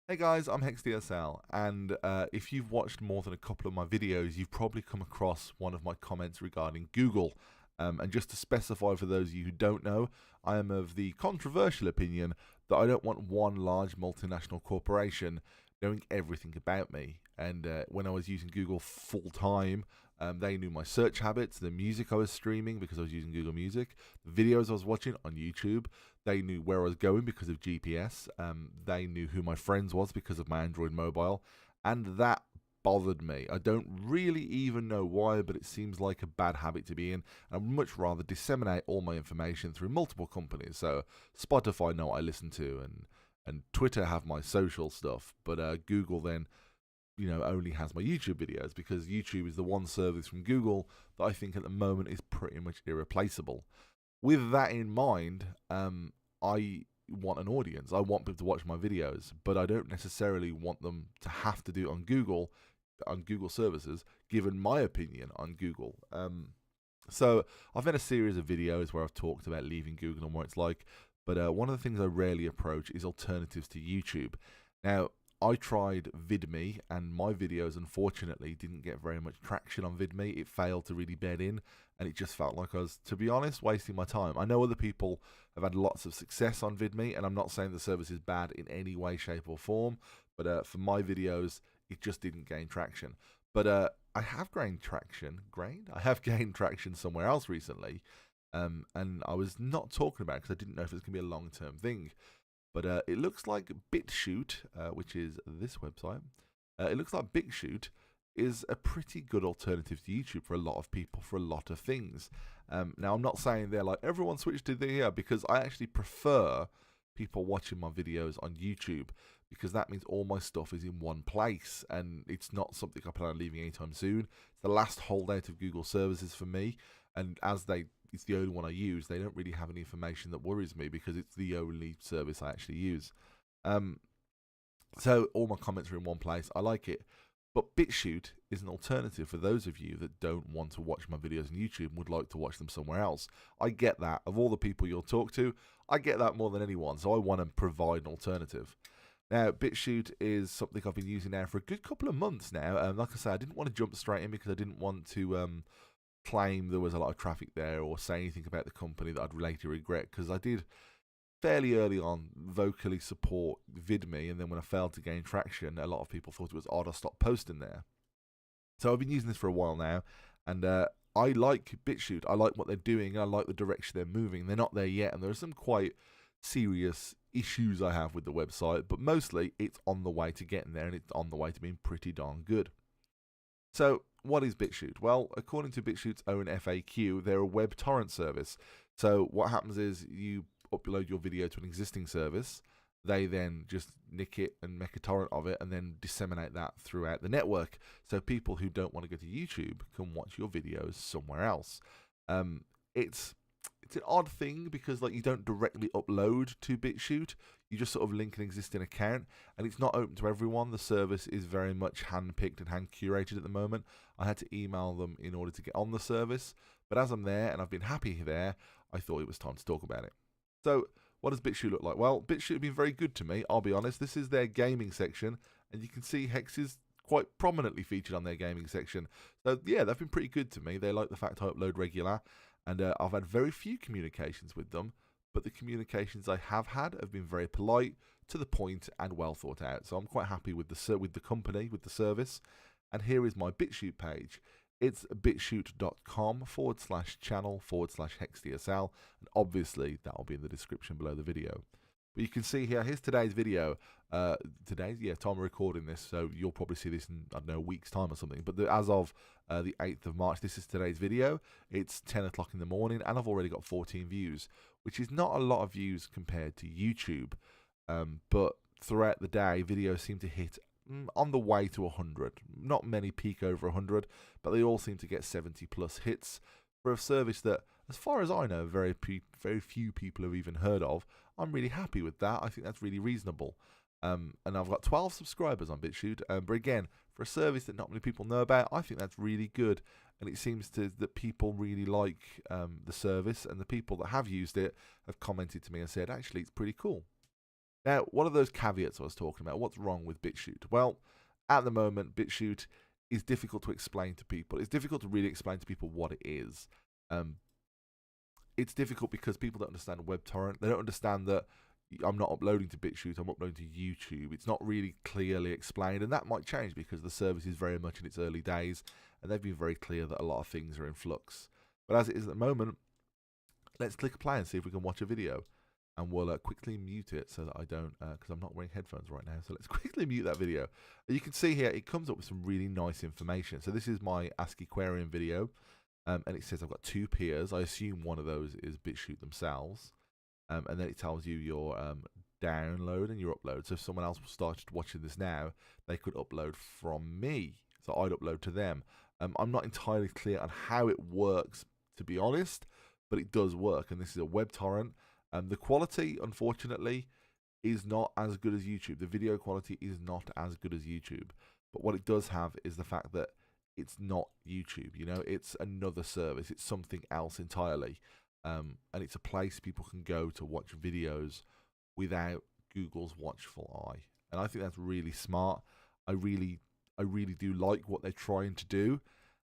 Hey guys, I'm HexDSL, and if you've watched more than a couple of my videos, you've probably come across one of my comments regarding Google. And just to specify for those of you who don't know, I am of the controversial opinion that I don't want one large multinational corporation knowing everything about me. And when I was using Google full time, they knew my search habits, the music I was streaming because I was using Google Music, the videos I was watching on YouTube. They knew where I was going because of GPS. They knew who my friends was because of my Android mobile, and that bothered me. I don't really even know why, but it seems like a bad habit to be in. I'd much rather disseminate all my information through multiple companies. So Spotify know what I listen to, and Twitter have my social stuff, but Google then only has my YouTube videos because YouTube is the one service from Google that I think at the moment is pretty much irreplaceable. With that in mind, I want an audience. I want people to watch my videos, but I don't necessarily want them to have to do it on Google services, given my opinion on Google. So I've made a series of videos where I've talked about leaving Google and what it's like, but one of the things I rarely approach is alternatives to YouTube. Now, I tried VidMe, and my videos unfortunately didn't get very much traction on VidMe. It failed to really bed in, and it just felt like I was, to be honest, wasting my time. I know other people have had lots of success on VidMe, and I'm not saying the service is bad in any way, shape, or form, but for my videos, it just didn't gain traction. But I have gained traction. I have gained traction somewhere else recently, and I was not talking about it because I didn't know if it was going to be a long-term thing. But it looks like BitChute, which is this website, it looks like BitChute is a pretty good alternative to YouTube for a lot of people for a lot of things. Now, I'm not saying they're like, everyone switch to there, because I actually prefer people watching my videos on YouTube because that means all my stuff is in one place and it's not something I plan on leaving anytime soon. It's the last holdout of Google services for me, and it's the only one I use. They don't really have any information that worries me because it's the only service I actually use. So all my comments are in one place. I like it. But BitChute is an alternative for those of you that don't want to watch my videos on YouTube and would like to watch them somewhere else. I get that. Of all the people you'll talk to, I get that more than anyone. So I want to provide an alternative. Now, BitChute is something I've been using now for a good couple of months now. Like I said, I didn't want to jump straight in because I didn't want to claim there was a lot of traffic there or say anything about the company that I'd later regret, because I did fairly early on vocally support VidMe, and then when I failed to gain traction, a lot of people thought it was odd I stopped posting there. So I've been using this for a while now, and I like BitChute. I like what they're doing, and I like the direction they're moving. They're not there yet, and there are some quite serious issues I have with the website, but mostly it's on the way to getting there, and it's on the way to being pretty darn good. So, what is BitChute? Well, according to BitChute's own FAQ, they're a web torrent service. So, what happens is you upload your video to an existing service, they then just nick it and make a torrent of it and then disseminate that throughout the network. So, people who don't want to go to YouTube can watch your videos somewhere else. It's an odd thing because you don't directly upload to BitChute. You just sort of link an existing account, and it's not open to everyone. The service is very much hand-picked and hand-curated at the moment. I had to email them in order to get on the service, but as I'm there and I've been happy there, I thought it was time to talk about it. So, what does BitChute look like? Well, BitChute have been very good to me, I'll be honest. This is their gaming section, and you can see Hex is quite prominently featured on their gaming section. So, yeah, they've been pretty good to me. They like the fact I upload regular, and I've had very few communications with them, but the communications I have had have been very polite, to the point, and well thought out. So I'm quite happy with the company, with the service. And here is my BitChute page. It's bitchute.com/channel/HexDSL, and obviously that will be in the description below the video. But you can see here's today's video. Time of recording this, so you'll probably see this in, I don't know, a week's time or something. But as of the 8th of March, this is today's video. It's 10 o'clock in the morning, and I've already got 14 views, which is not a lot of views compared to YouTube. But throughout the day, videos seem to hit on the way to 100. Not many peak over 100, but they all seem to get 70 plus hits for a service that, as far as I know, very few people have even heard of. I'm really happy with that. I think that's really reasonable. And I've got 12 subscribers on BitChute. But again, for a service that not many people know about, I think that's really good. And it seems that people really like the service, and the people that have used it have commented to me and said, actually, it's pretty cool. Now, what are those caveats I was talking about? What's wrong with BitChute? Well, at the moment, BitChute is difficult to explain to people. It's difficult to really explain to people what it is. It's difficult because people don't understand WebTorrent. They don't understand that I'm not uploading to BitChute, I'm uploading to YouTube. It's not really clearly explained, and that might change because the service is very much in its early days, and they've been very clear that a lot of things are in flux. But as it is at the moment, let's click play and see if we can watch a video. And we'll quickly mute it so that I don't, because I'm not wearing headphones right now. So let's quickly mute that video. You can see here, it comes up with some really nice information. So this is my Ask Aquarium video. And it says I've got 2 peers. I assume one of those is BitChute themselves. And then it tells you your download and your upload. So if someone else started watching this now, they could upload from me. So I'd upload to them. I'm not entirely clear on how it works, to be honest, but it does work. And this is a web torrent. The quality, unfortunately, is not as good as YouTube. The video quality is not as good as YouTube. But what it does have is the fact that it's not YouTube. You know, it's another service. It's something else entirely. And it's a place people can go to watch videos without Google's watchful eye. And I think that's really smart. I really do like what they're trying to do.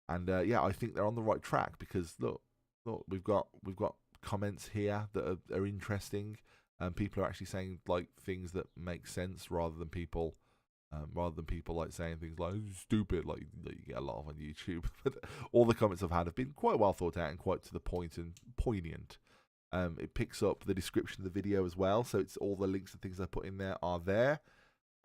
And yeah, I think they're on the right track because look, we've got comments here that are interesting, and people are actually saying like things that make sense rather than people like saying things like stupid, like you get a lot of on YouTube. But all the comments I've had have been quite well thought out and quite to the point and poignant. It picks up the description of the video as well, so it's all the links and things I put in there are there.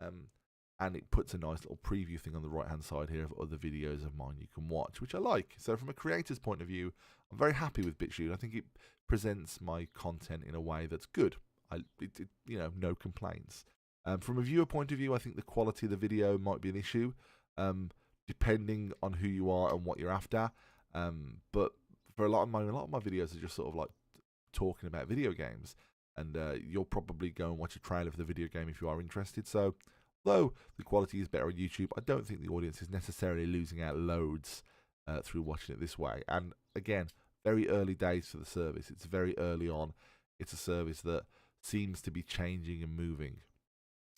And it puts a nice little preview thing on the right hand side here of other videos of mine you can watch, which I like. So from a creator's point of view, I'm very happy with BitChute. I think it presents my content in a way that's good. You know, no complaints. From a viewer point of view, I think the quality of the video might be an issue, depending on who you are and what you're after. But for a lot of my videos are just sort of like talking about video games, and you'll probably go and watch a trailer for the video game if you are interested. So, though the quality is better on YouTube, I don't think the audience is necessarily losing out loads through watching it this way. And again, very early days for the service. It's very early on. It's a service that seems to be changing and moving.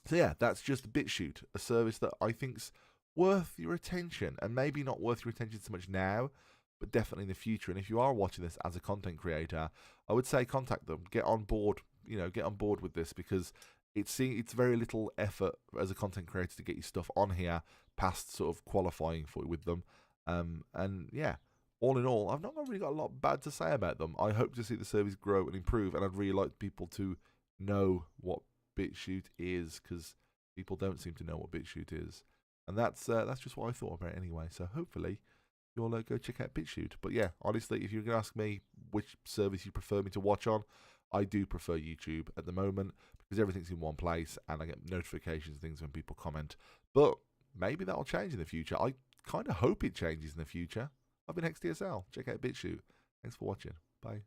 So yeah, that's just BitChute, a service that I think's worth your attention, and maybe not worth your attention so much now, but definitely in the future. And if you are watching this as a content creator, I would say contact them, get on board. You know, get on board with this because it's very little effort as a content creator to get your stuff on here past sort of qualifying with them. And yeah, all in all, I've not really got a lot bad to say about them. I hope to see the service grow and improve, and I'd really like people to know what BitChute is, because people don't seem to know what BitChute is. And that's just what I thought about it anyway. So hopefully you'll go check out BitChute. But yeah, honestly, if you're going to ask me which service you prefer me to watch on, I do prefer YouTube at the moment because everything's in one place and I get notifications and things when people comment. But maybe that'll change in the future. I kind of hope it changes in the future. I've been HexDSL. Check out BitChute. Thanks for watching. Bye.